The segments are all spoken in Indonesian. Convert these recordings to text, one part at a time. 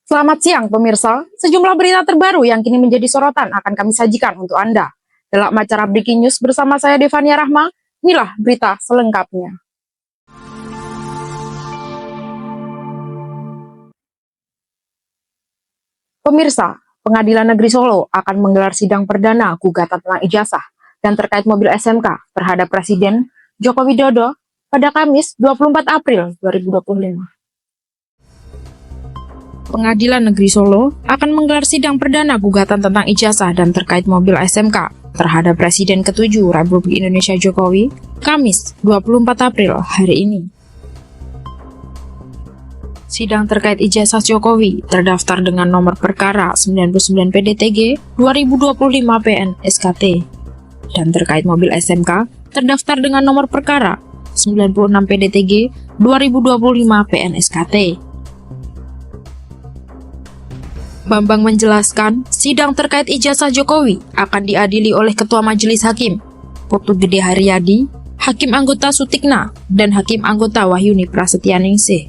Selamat siang pemirsa, sejumlah berita terbaru yang kini menjadi sorotan akan kami sajikan untuk Anda. Dalam acara Breaking News bersama saya Devania Rahma, inilah berita selengkapnya. Pemirsa, Pengadilan Negeri Solo akan menggelar sidang perdana gugatan tentang ijazah dan terkait mobil SMK terhadap Presiden Joko Widodo pada Kamis 24 April 2025. Pengadilan Negeri Solo akan menggelar sidang perdana gugatan tentang ijazah dan terkait mobil SMK terhadap Presiden ke-7 Republik Indonesia Jokowi, Kamis 24 April hari ini. Sidang terkait ijazah Jokowi terdaftar dengan nomor perkara 99 PDTG 2025 PN SKT, dan terkait mobil SMK terdaftar dengan nomor perkara 96 PDTG 2025 PN SKT. Bambang menjelaskan, sidang terkait ijazah Jokowi akan diadili oleh Ketua Majelis Hakim, Putu Gede Haryadi, Hakim Anggota Sutikna, dan Hakim Anggota Wahyuni Prasetyaningsih.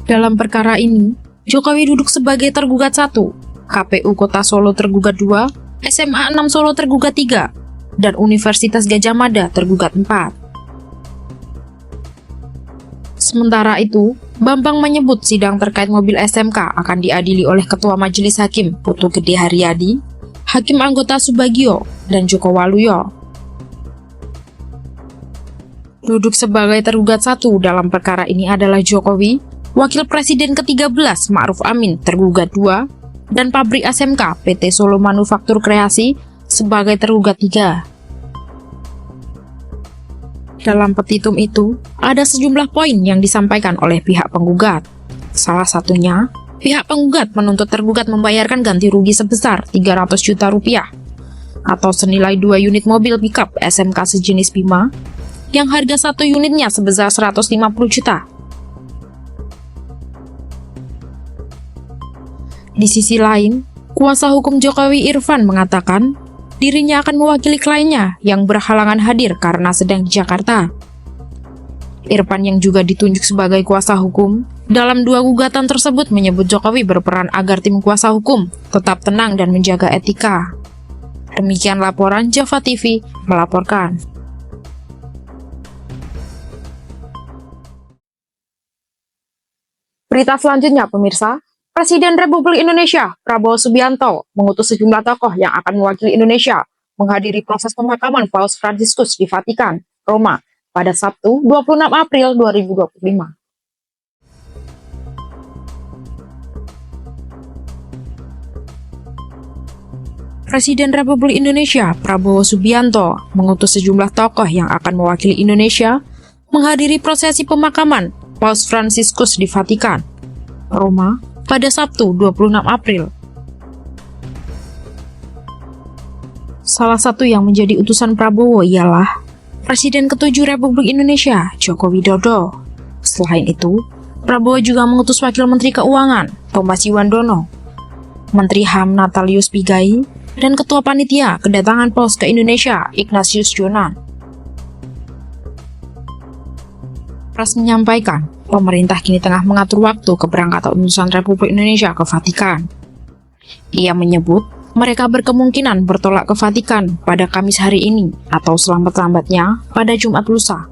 Dalam perkara ini, Jokowi duduk sebagai tergugat 1, KPU Kota Solo tergugat 2, SMA 6 Solo tergugat 3, dan Universitas Gadjah Mada tergugat 4. Sementara itu, Bambang menyebut sidang terkait mobil SMK akan diadili oleh Ketua Majelis Hakim Putu Gede Haryadi, Hakim Anggota Subagio, dan Joko Waluyo. Duduk sebagai tergugat 1 dalam perkara ini adalah Jokowi, Wakil Presiden ke-13 Ma'ruf Amin tergugat 2, dan pabrik SMK PT Solo Manufaktur Kreasi sebagai tergugat 3. Dalam petitum itu, ada sejumlah poin yang disampaikan oleh pihak penggugat. Salah satunya, pihak penggugat menuntut tergugat membayarkan ganti rugi sebesar 300 juta rupiah atau senilai 2 unit mobil pickup SMK sejenis Bima yang harga 1 unitnya sebesar 150 juta. Di sisi lain, kuasa hukum Jokowi Irfan mengatakan dirinya akan mewakili kliennya yang berhalangan hadir karena sedang di Jakarta. Irfan yang juga ditunjuk sebagai kuasa hukum dalam 2 gugatan tersebut menyebut Jokowi berperan agar tim kuasa hukum tetap tenang dan menjaga etika. Demikian laporan Java TV melaporkan. Berita selanjutnya pemirsa, Presiden Republik Indonesia Prabowo Subianto mengutus sejumlah tokoh yang akan mewakili Indonesia menghadiri proses pemakaman Paus Fransiskus di Vatikan, Roma, pada Sabtu 26 April 2025. Presiden Republik Indonesia Prabowo Subianto mengutus sejumlah tokoh yang akan mewakili Indonesia menghadiri prosesi pemakaman Paus Fransiskus di Vatikan, Roma, pada Sabtu 26 April. Salah satu yang menjadi utusan Prabowo ialah Presiden ke-7 Republik Indonesia, Joko Widodo. Selain itu, Prabowo juga mengutus Wakil Menteri Keuangan, Thomas Iwandono, Menteri HAM Natalius Pigai, dan Ketua Panitia Kedatangan Paus ke Indonesia, Ignatius Jonan. Pras menyampaikan, pemerintah kini tengah mengatur waktu keberangkatan utusan Republik Indonesia ke Vatikan. Ia menyebut, mereka berkemungkinan bertolak ke Vatikan pada Kamis hari ini atau selambat-lambatnya pada Jumat lusa.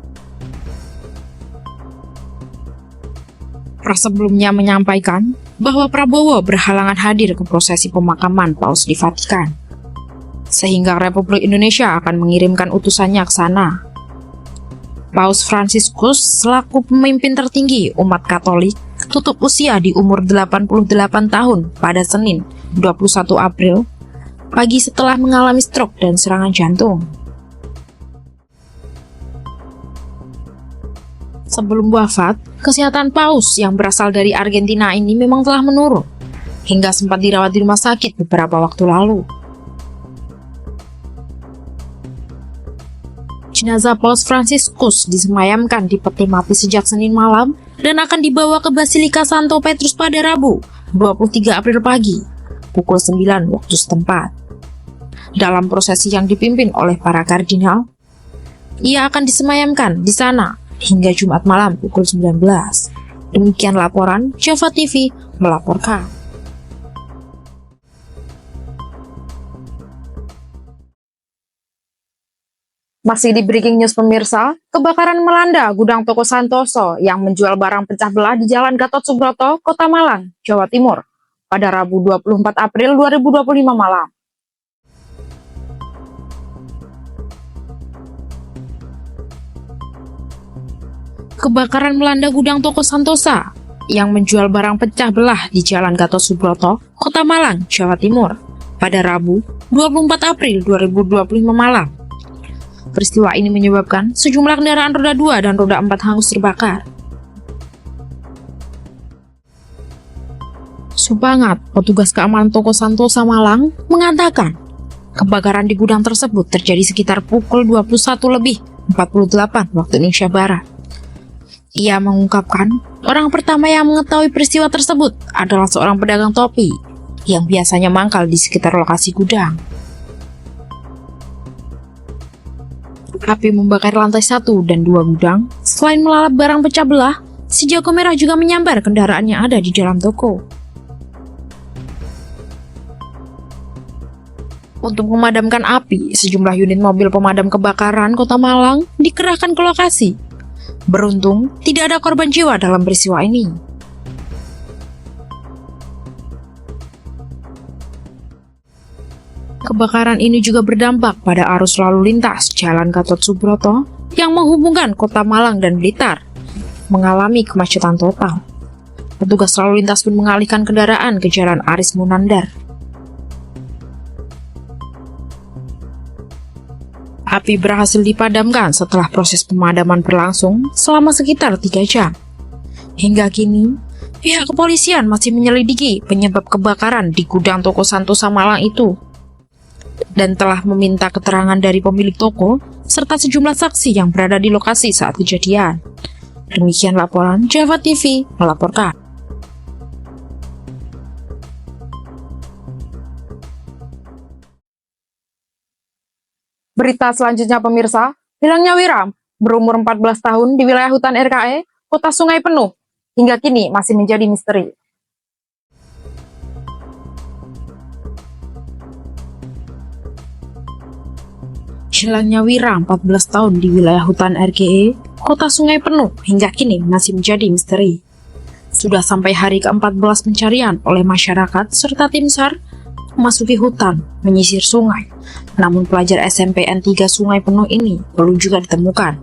Pras sebelumnya menyampaikan bahwa Prabowo berhalangan hadir ke prosesi pemakaman Paus di Vatikan, sehingga Republik Indonesia akan mengirimkan utusannya ke sana. Paus Fransiskus selaku pemimpin tertinggi umat Katolik tutup usia di umur 88 tahun pada Senin 21 April pagi setelah mengalami stroke dan serangan jantung. Sebelum wafat, kesehatan Paus yang berasal dari Argentina ini memang telah menurun hingga sempat dirawat di rumah sakit beberapa waktu lalu. Jenazah Paus Fransiskus disemayamkan di peti mati sejak Senin malam dan akan dibawa ke Basilika Santo Petrus pada Rabu, 23 April pagi, pukul 9 waktu setempat. Dalam prosesi yang dipimpin oleh para kardinal, ia akan disemayamkan di sana hingga Jumat malam pukul 19. Demikian laporan Java TV melaporkan. Masih di Breaking News pemirsa, kebakaran melanda gudang toko Santoso yang menjual barang pecah belah di Jalan Gatot Subroto, Kota Malang, Jawa Timur, pada Rabu 24 April 2025 malam. Kebakaran melanda gudang toko Santosa yang menjual barang pecah belah di Jalan Gatot Subroto, Kota Malang, Jawa Timur, pada Rabu 24 April 2025 malam. Peristiwa ini menyebabkan sejumlah kendaraan roda 2 dan roda 4 hangus terbakar. Subangat, petugas keamanan toko Santosa Malang, mengatakan kebakaran di gudang tersebut terjadi sekitar pukul 21:48 waktu Indonesia Barat. Ia mengungkapkan, orang pertama yang mengetahui peristiwa tersebut adalah seorang pedagang topi yang biasanya mangkal di sekitar lokasi gudang. Api membakar lantai 1 dan 2 gudang. Selain melalap barang pecah belah, si jago merah juga menyambar kendaraan yang ada di dalam toko. Untuk memadamkan api, sejumlah unit mobil pemadam kebakaran Kota Malang dikerahkan ke lokasi. Beruntung, tidak ada korban jiwa dalam peristiwa ini. Kebakaran ini juga berdampak pada arus lalu lintas Jalan Gatot Subroto yang menghubungkan Kota Malang dan Blitar, mengalami kemacetan total. Petugas lalu lintas pun mengalihkan kendaraan ke Jalan Aris Munandar. Api berhasil dipadamkan setelah proses pemadaman berlangsung selama sekitar 3 jam. Hingga kini, pihak kepolisian masih menyelidiki penyebab kebakaran di gudang toko Santosa Malang itu dan telah meminta keterangan dari pemilik toko serta sejumlah saksi yang berada di lokasi saat kejadian. Demikian laporan Java TV melaporkan. Berita selanjutnya pemirsa, hilangnya Wira berumur 14 tahun di wilayah hutan RKE, Kota Sungai Penuh, hingga kini masih menjadi misteri. Hilangnya Wira 14 tahun di wilayah hutan RKE, Kota Sungai Penuh, hingga kini masih menjadi misteri. Sudah sampai hari ke-14 pencarian oleh masyarakat serta tim SAR memasuki hutan, menyisir sungai. Namun pelajar SMP N3 Sungai Penuh ini belum juga ditemukan.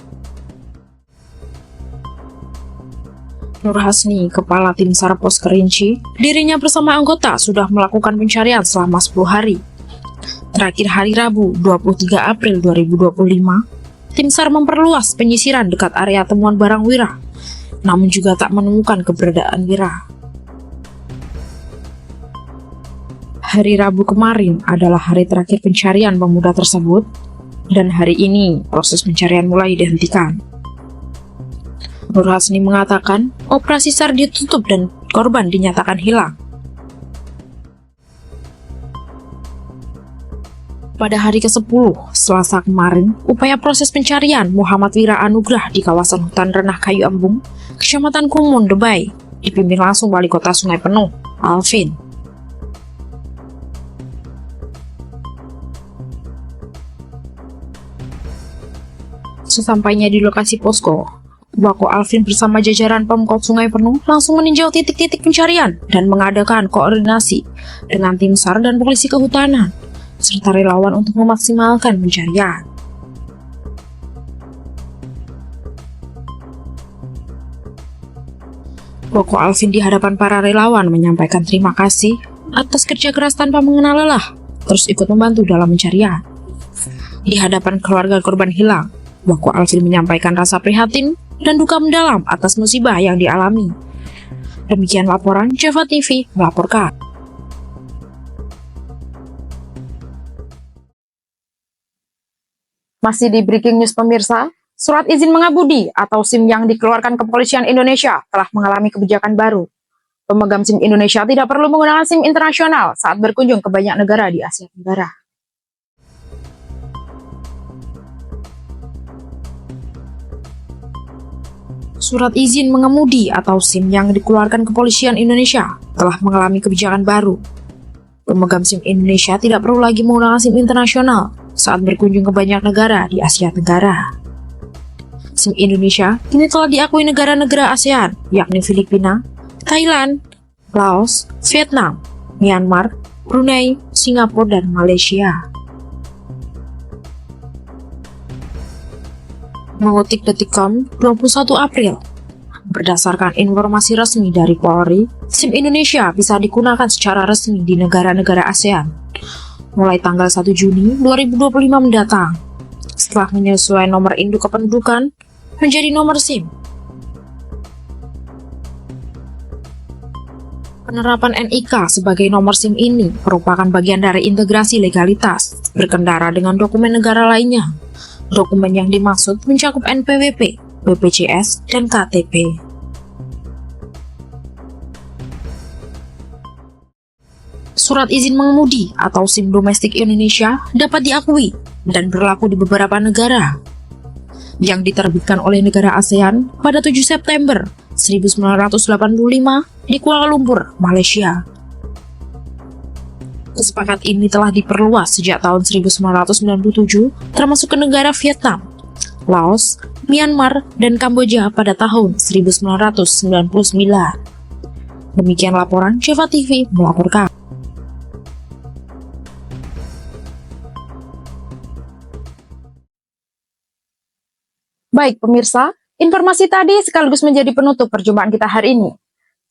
Nur Hasni, Kepala Tim SAR Pos Kerinci, dirinya bersama anggota sudah melakukan pencarian selama 10 hari. Terakhir hari Rabu 23 April 2025, tim SAR memperluas penyisiran dekat area temuan barang Wira, namun juga tak menemukan keberadaan Wira. Hari Rabu kemarin adalah hari terakhir pencarian pemuda tersebut, dan hari ini proses pencarian mulai dihentikan. Nur Hasni mengatakan operasi SAR ditutup dan korban dinyatakan hilang. Pada hari ke-10, Selasa kemarin, upaya proses pencarian Muhammad Wira Anugrah di kawasan hutan Renah Kayu Embung, Kecamatan Kumun, Debai, dipimpin langsung Wali Kota Sungai Penuh, Alvin. Sesampainya di lokasi posko, Wako Alvin bersama jajaran Pemkot Sungai Penuh langsung meninjau titik-titik pencarian dan mengadakan koordinasi dengan tim SAR dan polisi kehutanan, serta relawan untuk memaksimalkan pencarian. Wako Alvin di hadapan para relawan menyampaikan terima kasih atas kerja keras tanpa mengenal lelah, terus ikut membantu dalam pencarian. Di hadapan keluarga korban hilang, Wako Alvin menyampaikan rasa prihatin dan duka mendalam atas musibah yang dialami. Demikian laporan Java TV melaporkan. Masih di Breaking News pemirsa, surat izin mengabudi atau SIM yang dikeluarkan Kepolisian Indonesia telah mengalami kebijakan baru. Pemegang SIM Indonesia tidak perlu menggunakan SIM internasional saat berkunjung ke banyak negara di Asia Tenggara. Surat izin mengemudi atau SIM yang dikeluarkan Kepolisian Indonesia telah mengalami kebijakan baru. Pemegang SIM Indonesia tidak perlu lagi menggunakan SIM internasional saat berkunjung ke banyak negara di Asia Tenggara. SIM Indonesia kini telah diakui negara-negara ASEAN, yakni Filipina, Thailand, Laos, Vietnam, Myanmar, Brunei, Singapura, dan Malaysia. Mengutip Detikcom 21 April, berdasarkan informasi resmi dari Polri, SIM Indonesia bisa digunakan secara resmi di negara-negara ASEAN mulai tanggal 1 Juni 2025 mendatang, setelah menyesuaikan nomor induk kependudukan menjadi nomor SIM. Penerapan NIK sebagai nomor SIM ini merupakan bagian dari integrasi legalitas berkendara dengan dokumen negara lainnya. Dokumen yang dimaksud mencakup NPWP, BPJS, dan KTP. Surat izin mengemudi atau SIM domestik Indonesia dapat diakui dan berlaku di beberapa negara yang diterbitkan oleh negara ASEAN pada 7 September 1985 di Kuala Lumpur, Malaysia. Kesepakatan ini telah diperluas sejak tahun 1997, termasuk ke negara Vietnam, Laos, Myanmar, dan Kamboja pada tahun 1999. Demikian laporan Java TV melaporkan. Baik pemirsa, informasi tadi sekaligus menjadi penutup perjumpaan kita hari ini.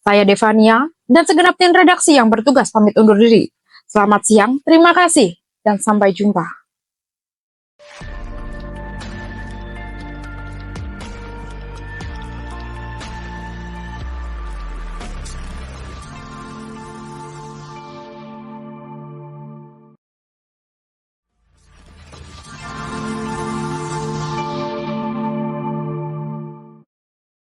Saya Devania dan segenap tim redaksi yang bertugas pamit undur diri. Selamat siang, terima kasih, dan sampai jumpa.